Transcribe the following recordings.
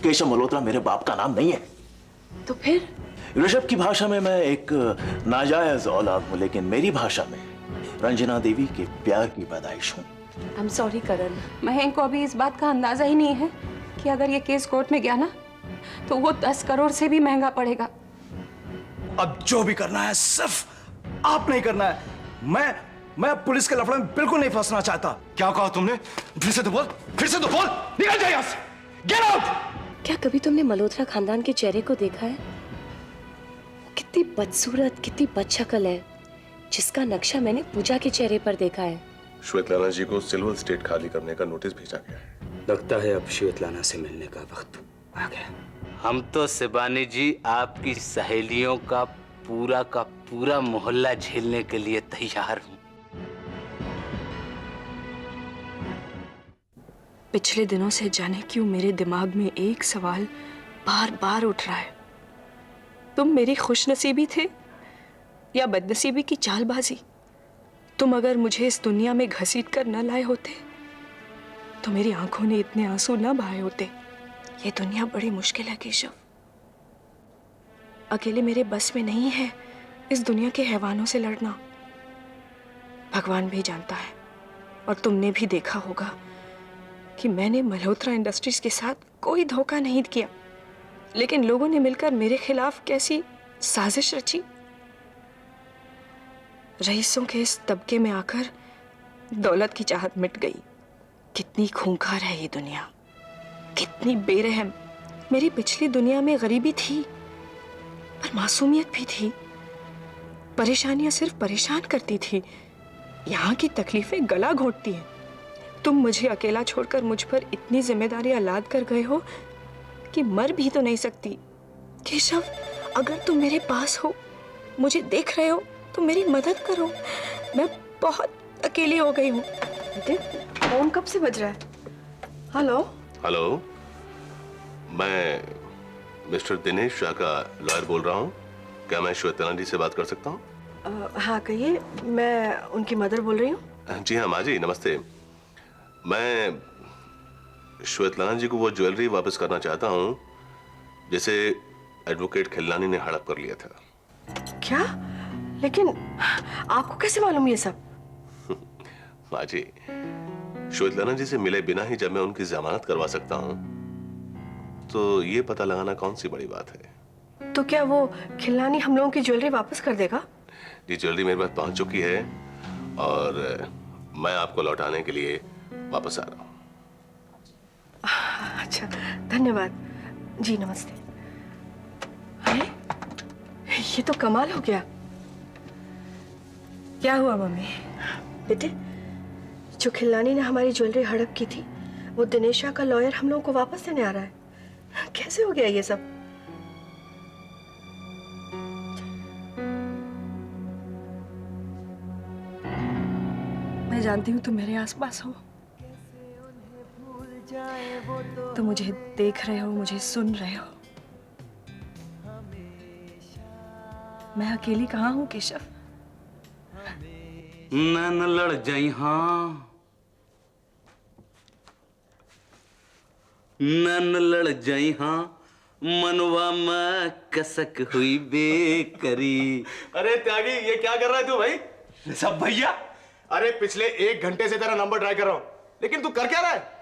केशव मल्होत्रा मेरे बाप का नाम नहीं है। तो फिर? ऋषभ की भाषा में मैं एक नाजायज औलाद हूं, लेकिन मेरी भाषा में रंजना देवी के प्यार की पैदाइश हूं। आई एम सॉरी करण, महेंद्र को अभी इस बात का अंदाजा ही नहीं है कि अगर ये केस कोर्ट में गया ना तो वो 10 करोड़ से भी महंगा पड़ेगा। अब जो भी करना है सिर्फ आप नहीं करना है। मैं पुलिस के लफड़े में बिल्कुल नहीं फंसना चाहता। क्या कहा तुमने? फिर से तो बोल, निकल जाए यहां से, गेट आउट। क्या कभी तुमने मल्होत्रा खानदान के चेहरे को देखा है? कितनी बदसूरत, कितनी बदशक्ल है, जिसका नक्शा मैंने पूजा के चेहरे पर देखा है। श्वेतलाना जी को सिल्वर स्टेट खाली करने का नोटिस भेजा गया है। लगता है अब श्वेतलाना से मिलने का वक्त आ गया। हम तो शिबानी जी आपकी सहेलियों का पूरा मोहल्ला झेलने के लिए तैयार हूं। पिछले दिनों से जाने क्यों मेरे दिमाग में एक सवाल बार बार उठ रहा है। तुम मेरी खुशनसीबी थे या बदनसीबी की चालबाजी? तुम अगर मुझे इस दुनिया में घसीट कर न लाए होते तो मेरी आंखों ने इतने आंसू न बहाए होते। ये दुनिया बड़ी मुश्किल है केशव। अकेले मेरे बस में नहीं है इस दुनिया के हैवानों से लड़ना। भगवान भी जानता है और तुमने भी देखा होगा कि मैंने मल्होत्रा इंडस्ट्रीज के साथ कोई धोखा नहीं किया, लेकिन लोगों ने मिलकर मेरे खिलाफ कैसी साजिश रची। रईसों के इस तबके में आकर दौलत की चाहत मिट गई। कितनी खूंखार है ये दुनिया, कितनी बेरहम। मेरी पिछली दुनिया में गरीबी थी पर मासूमियत भी थी। परेशानियां सिर्फ परेशान करती थी, यहाँ की तकलीफें गला घोंटती हैं। तुम मुझे अकेला छोड़कर मुझ पर इतनी जिम्मेदारियां लाद कर गए हो कि मर भी तो नहीं सकती। केशव, अगर तुम मेरे पास हो, मुझे देख रहे हो तो मेरी मदद करो। मैं बहुत अकेली हो गई हूँ। फोन कब से बज रहा है? हेलो, मैं मिस्टर दिनेश शाह का लॉयर बोल रहा हूँ। क्या मैं श्वेतलाना जी से बात कर सकता हूँ? हाँ कहिए, मैं उनकी मदर बोल रही हूँ। जी हाँ माँ जी, नमस्ते। मैं श्वेतलाना जी को वो ज्वेलरी वापस करना चाहता हूँ जिसे एडवोकेट खिल्लानी ने हड़प कर लिया था। क्या? लेकिन आपको कैसे मालूम ये सब? माँ जी, श्वेतलाना जी से मिले बिना ही जब मैं उनकी जमानत करवा सकता हूँ तो ये पता लगाना कौन सी बड़ी बात है। तो क्या वो खिल्लानी हम लोगों की ज्वेलरी वापस कर देगा? जी, ज्वेलरी मेरे पास पहुंच चुकी है और मैं आपको लौटाने के लिए वापस आ रहा हूँ। अच्छा, धन्यवाद जी। नमस्ते। अरे ये तो कमाल हो गया। क्या हुआ मम्मी? बेटे, जो खिल्लानी ने हमारी ज्वेलरी हड़प की थी वो दिनेश शाह का लॉयर हम लोगों को वापस देने आ रहा है। कैसे हो गया ये सब? मैं जानती हूँ तुम मेरे आसपास हो, तो मुझे देख रहे हो, मुझे सुन रहे हो। मैं अकेली कहाँ हूँ केशव? नैन लड़ जाई हाँ, नैन लड़ जाई हाँ, मनवा में कसक हुई बेकरी। अरे त्यागी, ये क्या कर रहा है तू भाई? सब भैया, अरे पिछले 1 घंटे से तेरा नंबर ट्राई कर रहा हूं, लेकिन तू कर क्या रहा है?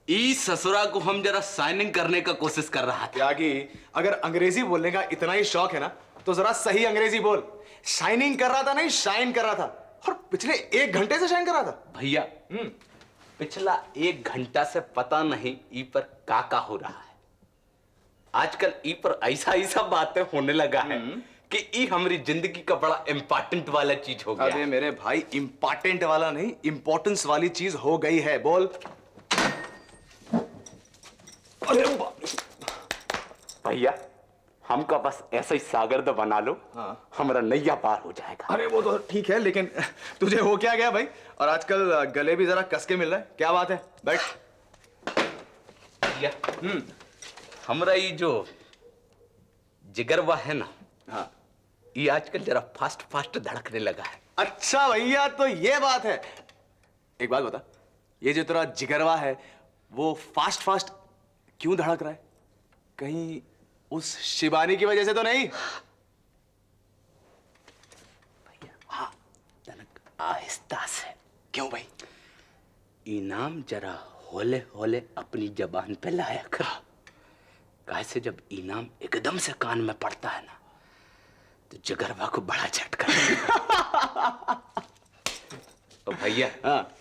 ई ससुरा को हम जरा साइनिंग करने का कोशिश कर रहा था। त्यागी, अगर अंग्रेजी बोलने का इतना ही शौक है ना तो जरा सही अंग्रेजी बोल। शाइनिंग कर रहा था, नहीं शाइन कर रहा था। और पिछले 1 घंटे से शाइन कर रहा था। भैया, पिछला 1 घंटा से पता नहीं ई पर का हो रहा है। आजकल ई पर ऐसा बातें होने लगा है कि ई हमारी जिंदगी का बड़ा इंपॉर्टेंट वाला चीज हो गया। अबे मेरे भाई, इंपॉर्टेंट वाला नहीं, इंपॉर्टेंस वाली चीज हो गई है। बोल। अरे भैया, हमका बस ऐसा ही सागर्द बना लो, हाँ। हमारा नैया पार हो जाएगा। अरे वो तो ठीक है, लेकिन तुझे हो क्या गया भाई? और आजकल गले भी जरा कस के मिल रहा है। क्या बात है? बैठ। भैया, हमारा ये जो जिगरवा है ना, हाँ, ये आजकल जरा फास्ट धड़कने लगा है। अच्छा भैया, तो ये बात है। एक बात बता, ये जो तेरा जिगरवा है वो फास्ट क्यों धड़क रहा है? कहीं उस शिवानी की वजह से तो नहीं? तनक आहिस्ता से। क्यों भाई? इनाम जरा होले होले अपनी जबान पे लाया कर। कैसे जब इनाम एकदम से कान में पड़ता है ना तो जगरवा को बड़ा झटका लगता है। तो भैया, हाँ।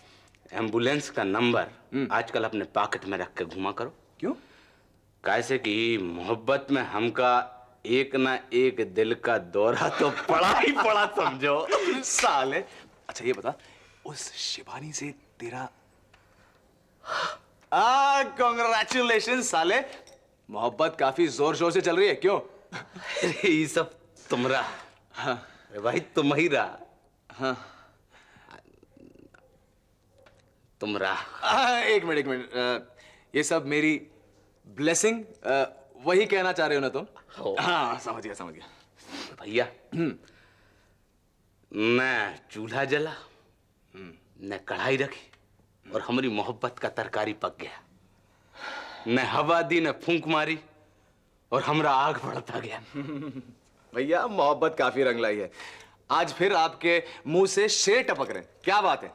एम्बुलेंस का नंबर आजकल अपने पॉकेट में रख के घुमा करो। क्यों? कैसे कि मोहब्बत में हमका एक ना एक दिल का दौरा तो पड़ा ही पड़ा समझो। साले। अच्छा ये बता, उस शिवानी से तेरा कांग्रेचुलेशन साले, मोहब्बत काफी जोर शोर से चल रही है। क्यों? अरे ये सब तुमरा। हाँ। अरे भाई तुम ही रहा। हाँ। तुमरा। एक मिनट, ये सब मेरी ब्लेसिंग, वही कहना चाह रहे हो ना तुम? हो। हाँ, समझ गया। भैया, न चूल्हा जला न कढ़ाई रखी और हमारी मोहब्बत का तरकारी पक गया। न हवा दी न फूंक मारी और हमरा आग बढ़ता गया। भैया मोहब्बत काफी रंग लाई है। आज फिर आपके मुंह से शेर टपक रहे हैं, क्या बात है?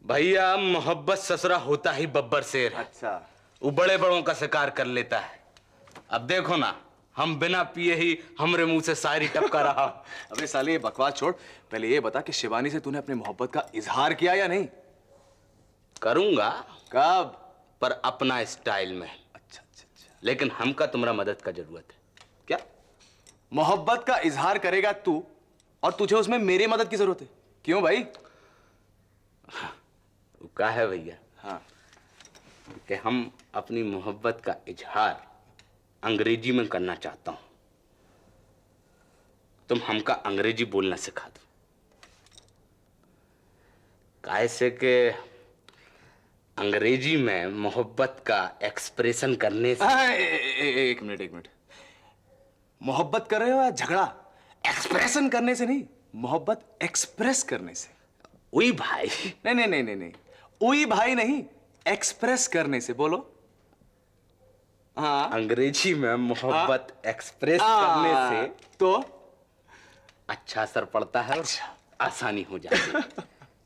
भैया मोहब्बत ससुरा होता ही बब्बर शेर है। अच्छा। वो बड़े बड़ों का शिकार कर लेता है। अब देखो ना, हम बिना पिए ही हमरे मुंह से शायरी टपका रहा। अबे साले ये बकवास छोड़, पहले ये बता कि शिवानी से तूने अपनी मोहब्बत का इजहार किया या नहीं? करूंगा, कब? पर अपना स्टाइल में। अच्छा अच्छा अच्छा। लेकिन हमका तुम्हारा मदद का जरूरत है। क्या मोहब्बत का इजहार करेगा तू और तुझे उसमें मेरी मदद की जरूरत है? क्यों भाई? वो क्या है भैया, हाँ। कि हम अपनी मोहब्बत का इजहार अंग्रेजी में करना चाहता हूं। तुम हमका अंग्रेजी बोलना सिखा दो। कैसे के अंग्रेजी में मोहब्बत का एक्सप्रेशन करने से। एक मिनट, मोहब्बत कर रहे हो या झगड़ा? एक्सप्रेशन करने से नहीं, मोहब्बत एक्सप्रेस करने से। वही भाई। नहीं, उई भाई नहीं, एक्सप्रेस करने से। बोलो। हाँ। अंग्रेजी में मोहब्बत एक्सप्रेस करने से तो अच्छा असर पड़ता है और आसानी हो जाती है।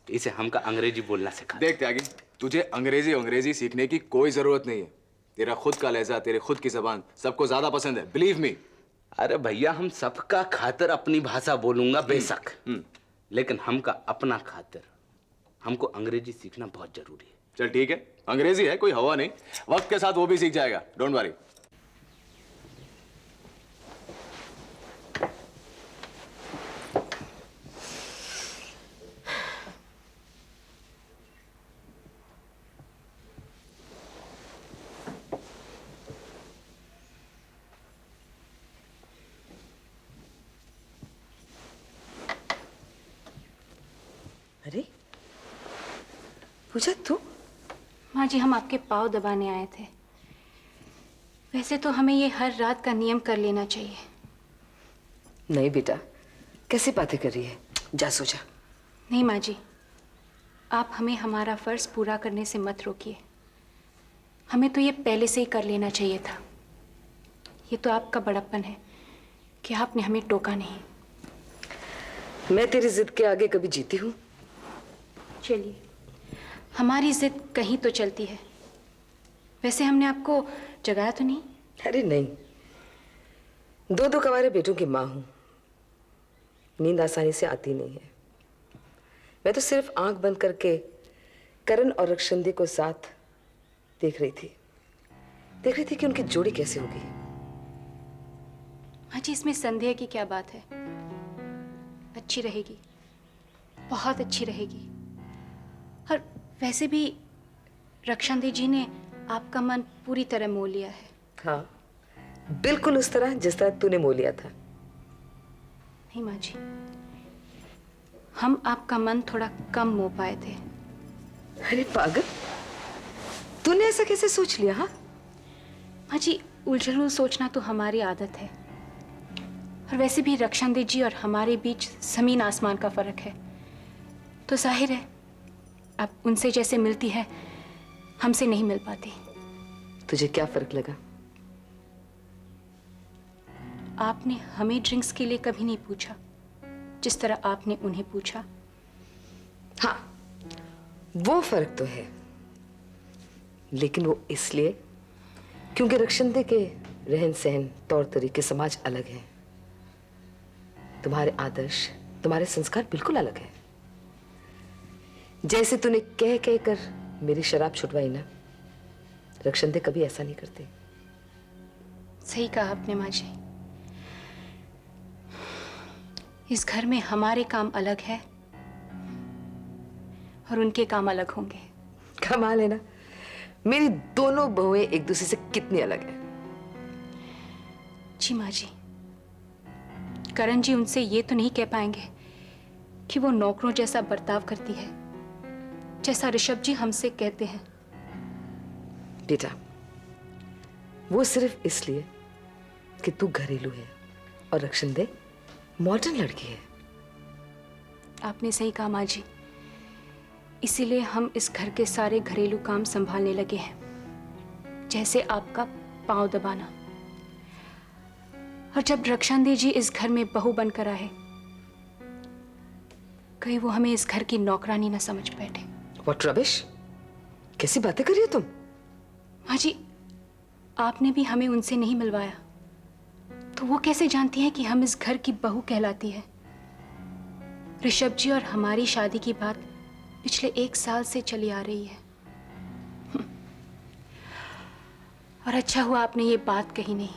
इसे हमका अंग्रेजी बोलना सिखा। देख त्यागी, तुझे अंग्रेजी सीखने की कोई जरूरत नहीं है। तेरा खुद का लहजा, तेरे खुद की जबान सबको ज्यादा पसंद है, बिलीव मी। अरे भैया, हम सबका खातिर अपनी भाषा बोलूंगा बेशक, लेकिन हमका अपना खातिर हमको अंग्रेजी सीखना बहुत जरूरी है। चल ठीक है, अंग्रेजी है, कोई हवा नहीं, वक्त के साथ वो भी सीख जाएगा, डोंट वरी। अरे पूजा, तू? माँ जी, हम आपके पाँव दबाने आए थे। वैसे तो हमें ये हर रात का नियम कर लेना चाहिए। नहीं बेटा, कैसी बातें कर रही है? जा सो जा। नहीं माँ जी, आप हमें हमारा फर्ज पूरा करने से मत रोकिए। हमें तो ये पहले से ही कर लेना चाहिए था। ये तो आपका बड़प्पन है कि आपने हमें टोका नहीं। मैं तेरी जिद के आगे कभी जीती हूँ? चलिए, हमारी जिद कहीं तो चलती है। वैसे हमने आपको जगाया तो नहीं? अरे नहीं, दो कवारे बेटों की माँ हूँ, नींद आसानी से आती नहीं है। मैं तो सिर्फ आंख बंद करके करण और रक्षंदी को साथ देख रही थी कि उनकी जोड़ी कैसे होगी। हाँ जी, इसमें संदेह की क्या बात है? अच्छी रहेगी, बहुत अच्छी रहेगी। और वैसे भी रक्षांदी जी ने आपका मन पूरी तरह मोह लिया है। हाँ, बिल्कुल उस तरह जिस तरह तूने मोह लिया था। नहीं माँ जी, हम आपका मन थोड़ा कम मोह पाए थे। अरे पागल, तूने ऐसा कैसे सोच लिया? हाँ माँ जी, उलझन सोचना तो हमारी आदत है। और वैसे भी रक्षांदी जी और हमारे बीच जमीन आसमान का फर्क है। तो जाहिर है अब उनसे जैसे मिलती है हमसे नहीं मिल पाती। तुझे क्या फर्क लगा? आपने हमें ड्रिंक्स के लिए कभी नहीं पूछा जिस तरह आपने उन्हें पूछा। हाँ, वो फर्क तो है, लेकिन वो इसलिए क्योंकि रक्षंदे के रहन सहन, तौर तरीके, समाज अलग है। तुम्हारे आदर्श, तुम्हारे संस्कार बिल्कुल अलग है। जैसे तूने कह कह कर मेरी शराब छुटवाई ना, रक्षंदे कभी ऐसा नहीं करते। सही कहा आपने माँ जी। इस घर में हमारे काम अलग है और उनके काम अलग होंगे। कमाल है ना, मेरी दोनों बहुएं एक दूसरे से कितनी अलग है। जी माँ जी, करण जी उनसे ये तो नहीं कह पाएंगे कि वो नौकरों जैसा बर्ताव करती है जैसा ऋषभ जी हमसे कहते हैं। बेटा, वो सिर्फ इसलिए कि तू घरेलू है और रक्षंदे मॉडर्न लड़की है। आपने सही कहा माँ जी, इसीलिए हम इस घर के सारे घरेलू काम संभालने लगे हैं, जैसे आपका पांव दबाना। और जब रक्षांदे जी इस घर में बहू बनकर आए, कहीं वो हमें इस घर की नौकरानी ना समझ बैठे। व्हाट रबिश, कैसी बातें कर रही हो तुम? माँ जी, आपने भी हमें उनसे नहीं मिलवाया, तो वो कैसे जानती हैं कि हम इस घर की बहू कहलाती है? ऋषभ जी और हमारी शादी की बात पिछले 1 साल से चली आ रही है। और अच्छा हुआ आपने ये बात कही नहीं,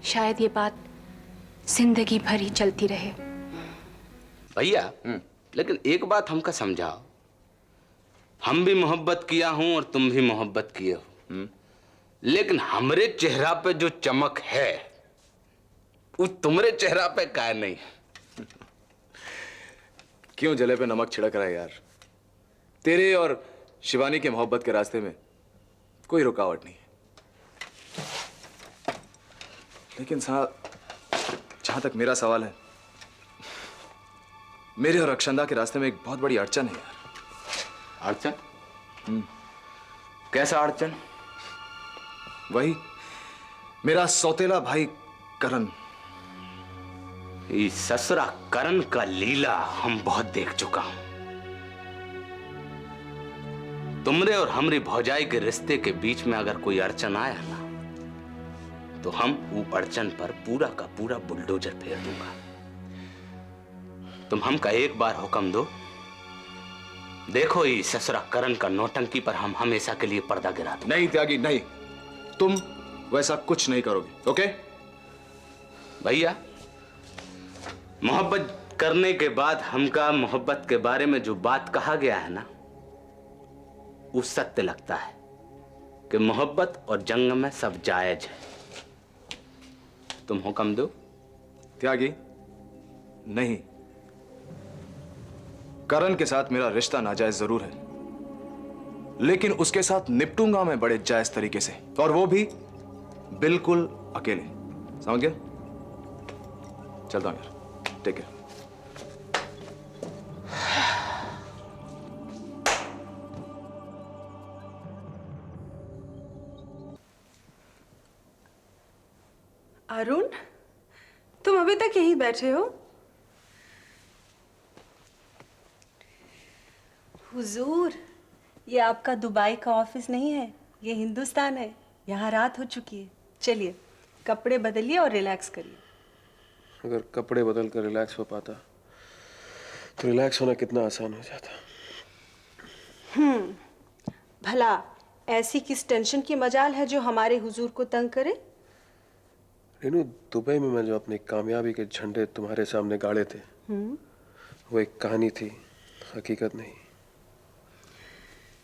शायद ये बात जिंदगी भर ही चलती रहे। भैया, लेकिन एक बात हमका समझाओ। हम भी मोहब्बत किया हूं और तुम भी मोहब्बत किए हो, लेकिन हमरे चेहरा पे जो चमक है वो तुम्हारे चेहरा पे काय नहीं। क्यों जले पे नमक छिड़क रहा है यार? तेरे और शिवानी के मोहब्बत के रास्ते में कोई रुकावट नहीं है। लेकिन साहब, जहां तक मेरा सवाल है, मेरे और अक्षंदा के रास्ते में एक बहुत बड़ी अड़चन है यार। अड़चन? कैसा अड़चन? वही मेरा सौतेला भाई करण। इस ससुरा करण का लीला हम बहुत देख चुका हूं। तुमरे और हमरी भौजाई के रिश्ते के बीच में अगर कोई अड़चन आया ना, तो हम वो अड़चन पर पूरा का पूरा बुलडोजर फेर दूंगा। तुम हमका एक बार हुक्म दो, देखो ये ससुरा करण का नौटंकी पर हम हमेशा के लिए पर्दा गिरा दूंगा। नहीं त्यागी, नहीं, तुम वैसा कुछ नहीं करोगे। ओके भैया, मोहब्बत करने के बाद हमका मोहब्बत के बारे में जो बात कहा गया है ना, वो सत्य लगता है कि मोहब्बत और जंग में सब जायज है। तुम हुक्म दो। त्यागी, नहीं, करण के साथ मेरा रिश्ता नाजायज जरूर है, लेकिन उसके साथ निपटूंगा मैं बड़े जायज तरीके से, और वो भी बिल्कुल अकेले। समझ गया? चलता हूं यार, टेक केयर। अरुण, तुम अभी तक यहीं बैठे हो? हुजूर, ये आपका दुबई का ऑफिस नहीं है, ये हिंदुस्तान है। यहाँ रात हो चुकी है। चलिए, कपड़े बदलिए और रिलैक्स करिए। अगर कपड़े बदल कर रिलैक्स हो पाता तो रिलैक्स होना कितना आसान हो जाता। भला ऐसी किस टेंशन की मजाल है जो हमारे हुजूर को तंग करे? रेनू, दुबई में मैं जो अपनी कामयाबी के झंडे तुम्हारे सामने गाड़े थे, वो एक कहानी थी, हकीकत नहीं।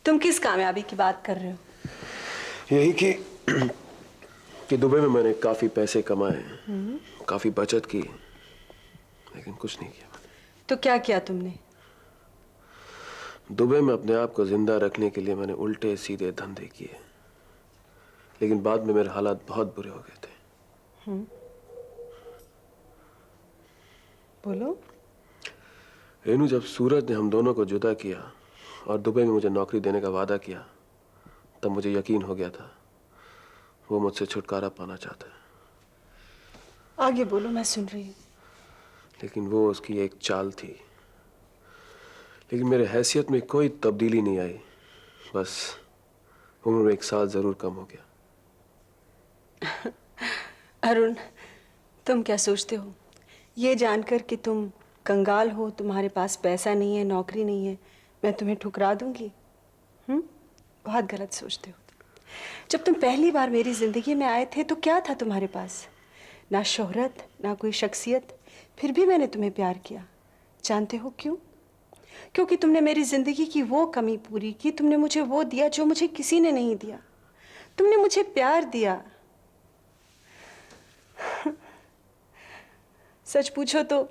तुम किस कामयाबी की बात कर रहे हो? यही कि दुबई में मैंने काफी पैसे कमाए, काफी बचत की, लेकिन कुछ नहीं किया मैंने। तो क्या किया तुमने? दुबई में अपने आप को जिंदा रखने के लिए मैंने उल्टे सीधे धंधे किए, लेकिन बाद में मेरे हालात बहुत बुरे हो गए थे। बोलो। रेनू, जब सूरज ने हम दोनों को जुदा किया और दुबई में मुझे नौकरी देने का वादा किया, तब मुझे यकीन हो गया था वो मुझसे छुटकारा पाना चाहता है। आगे बोलो, मैं सुन रही हूँ। लेकिन वो उसकी एक चाल थी। लेकिन मेरे हैसियत में कोई तब्दीली नहीं आई, बस उम्र में 1 साल जरूर कम हो गया। अरुण, तुम क्या सोचते हो? ये जानकर कि तुम कंगाल हो, तुम्हारे पास पैसा नहीं है, नौकरी नहीं है, मैं तुम्हें ठुकरा दूंगी? बहुत गलत सोचते हो। जब तुम पहली बार मेरी जिंदगी में आए थे तो क्या था तुम्हारे पास? ना शोहरत, ना कोई शख्सियत, फिर भी मैंने तुम्हें प्यार किया। जानते हो क्यों? क्योंकि तुमने मेरी जिंदगी की वो कमी पूरी की, तुमने मुझे वो दिया जो मुझे किसी ने नहीं दिया। तुमने मुझे प्यार दिया। सच पूछो तो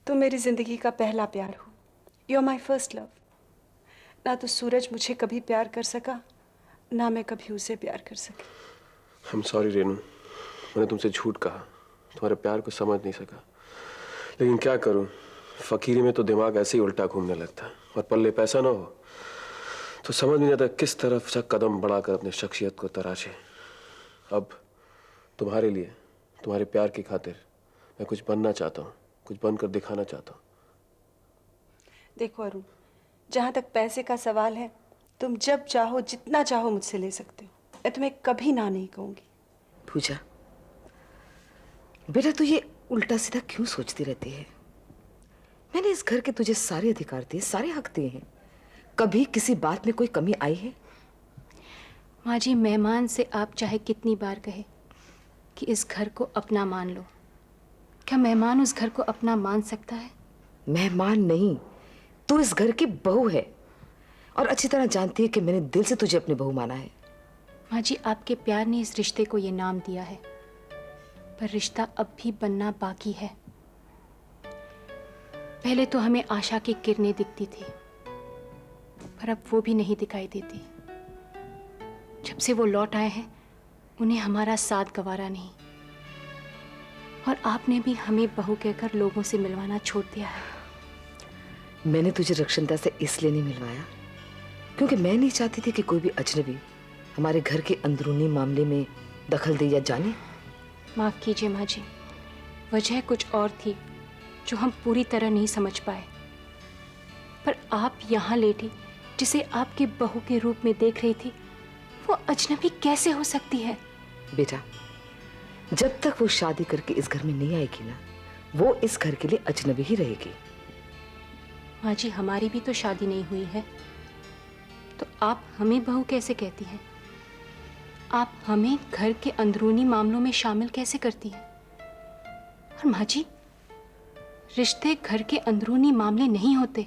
तुम मेरी जिंदगी का पहला प्यार हो। You are my first love. ना तो सूरज मुझे कभी प्यार कर सका, ना मैं कभी उसे प्यार कर सकी। I'm sorry रेनू, मैंने तुमसे झूठ कहा, तुम्हारे प्यार को समझ नहीं सका। लेकिन क्या करूं, फकीरी में तो दिमाग ऐसे ही उल्टा घूमने लगता है, और पल्ले पैसा ना हो तो समझ नहीं आता किस तरफ से कदम बढ़ाकर अपने शख्सियत को तराशे। अब तुम्हारे लिए, तुम्हारे प्यार की खातिर मैं कुछ बनना चाहता हूँ, कुछ बनकर दिखाना चाहता हूँ। देखो अरुण, जहाँ तक पैसे का सवाल है, तुम जब चाहो जितना चाहो मुझसे ले सकते हो। मैं तुम्हें कभी ना नहीं कहूंगी। पूजा बेटा, तू ये उल्टा सीधा क्यों सोचती रहती है? मैंने इस घर के तुझे सारे अधिकार दिए, सारे हक दिए हैं। कभी किसी बात में कोई कमी आई है? माँ जी, मेहमान से आप चाहे कितनी बार कहे कि इस घर को अपना मान लो, क्या मेहमान उस घर को अपना मान सकता है? मेहमान नहीं, तू इस घर की बहू है और अच्छी तरह जानती है कि मैंने दिल से तुझे अपनी बहू माना है। माँ जी, आपके प्यार ने इस रिश्ते को ये नाम दिया है, पर रिश्ता अब भी बनना बाकी है। पहले तो हमें आशा की किरणें दिखती थी, पर अब वो भी नहीं दिखाई देती। जब से वो लौट आए हैं, उन्हें हमारा साथ गवारा नहीं, और आपने भी हमें बहू कहकर लोगों से मिलवाना छोड़ दिया है। मैंने तुझे रक्षिता से इसलिए नहीं मिलवाया क्योंकि मैं नहीं चाहती थी कि कोई भी अजनबी हमारे घर के अंदरूनी मामले में दखल दे या जाने। माफ कीजिए माँ जी, वजह कुछ और थी जो हम पूरी तरह नहीं समझ पाए। पर आप यहाँ लेटी, जिसे आपके बहू के रूप में देख रही थी, वो अजनबी कैसे हो सकती है? बेटा, जब तक वो शादी करके इस घर में नहीं आएगी ना, वो इस घर के लिए अजनबी ही रहेगी। माँ जी, हमारी भी तो शादी नहीं हुई है, तो आप हमें बहू कैसे कहती हैं? आप हमें घर के अंदरूनी मामलों में शामिल कैसे करती हैं? और माँ जी, रिश्ते घर के अंदरूनी मामले नहीं होते।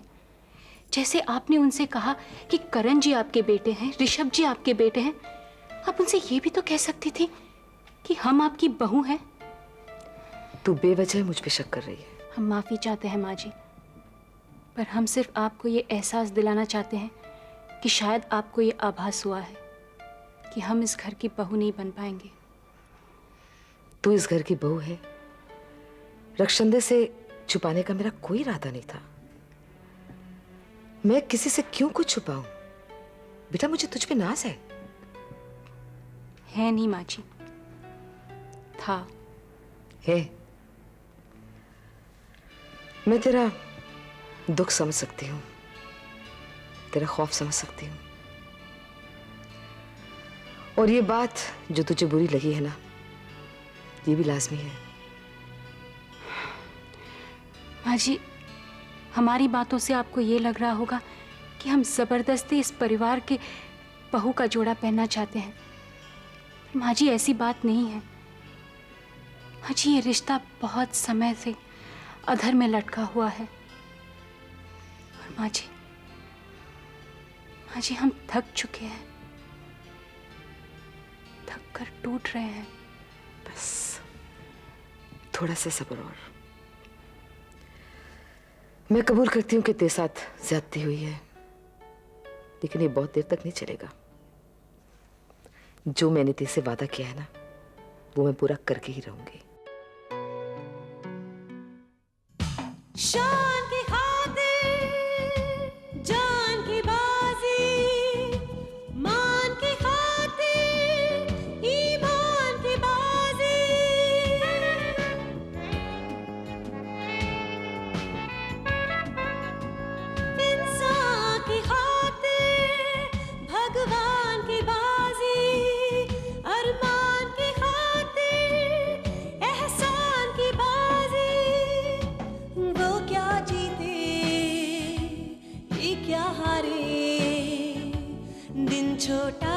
जैसे आपने उनसे कहा कि करण जी आपके बेटे हैं, ऋषभ जी आपके बेटे हैं, आप उनसे ये भी तो कह सकती थी कि हम आपकी बहू हैं। तू बेवजह मुझ पे शक कर रही है। हम माफी चाहते हैं माँ जी, पर हम सिर्फ आपको ये एहसास दिलाना चाहते हैं कि शायद आपको ये आभास हुआ है कि हम इस घर की बहू नहीं बन पाएंगे। तू इस घर की बहू है, रक्षंदे से छुपाने का मेरा कोई इरादा नहीं था। मैं किसी से क्यों कुछ छुपाऊं? बेटा, मुझे तुझ पे नाज है नहीं माँ जी, था। है। मैं तेरा दुख समझ सकती हूँ, तेरा खौफ समझ सकती हूँ, और ये बात जो तुझे बुरी लगी है ना, ये भी लाजमी है। माँ जी, हमारी बातों से आपको ये लग रहा होगा कि हम जबरदस्ती इस परिवार के बहू का जोड़ा पहनना चाहते हैं। माँ जी, ऐसी बात नहीं है। माँ जी, ये रिश्ता बहुत समय से अधर में लटका हुआ है। और माँ जी, हम थक चुके हैं, थक कर टूट रहे हैं। बस थोड़ा सा सब्र और। मैं कबूल करती हूँ कि तेरे साथ ज्यादती हुई है, लेकिन ये बहुत देर तक नहीं चलेगा। जो मैंने तेरे से वादा किया है ना, वो मैं पूरा करके ही रहूंगी। शान की खातिर जान की बाजी, मान की खातिर ईमान की बाजी। छोटा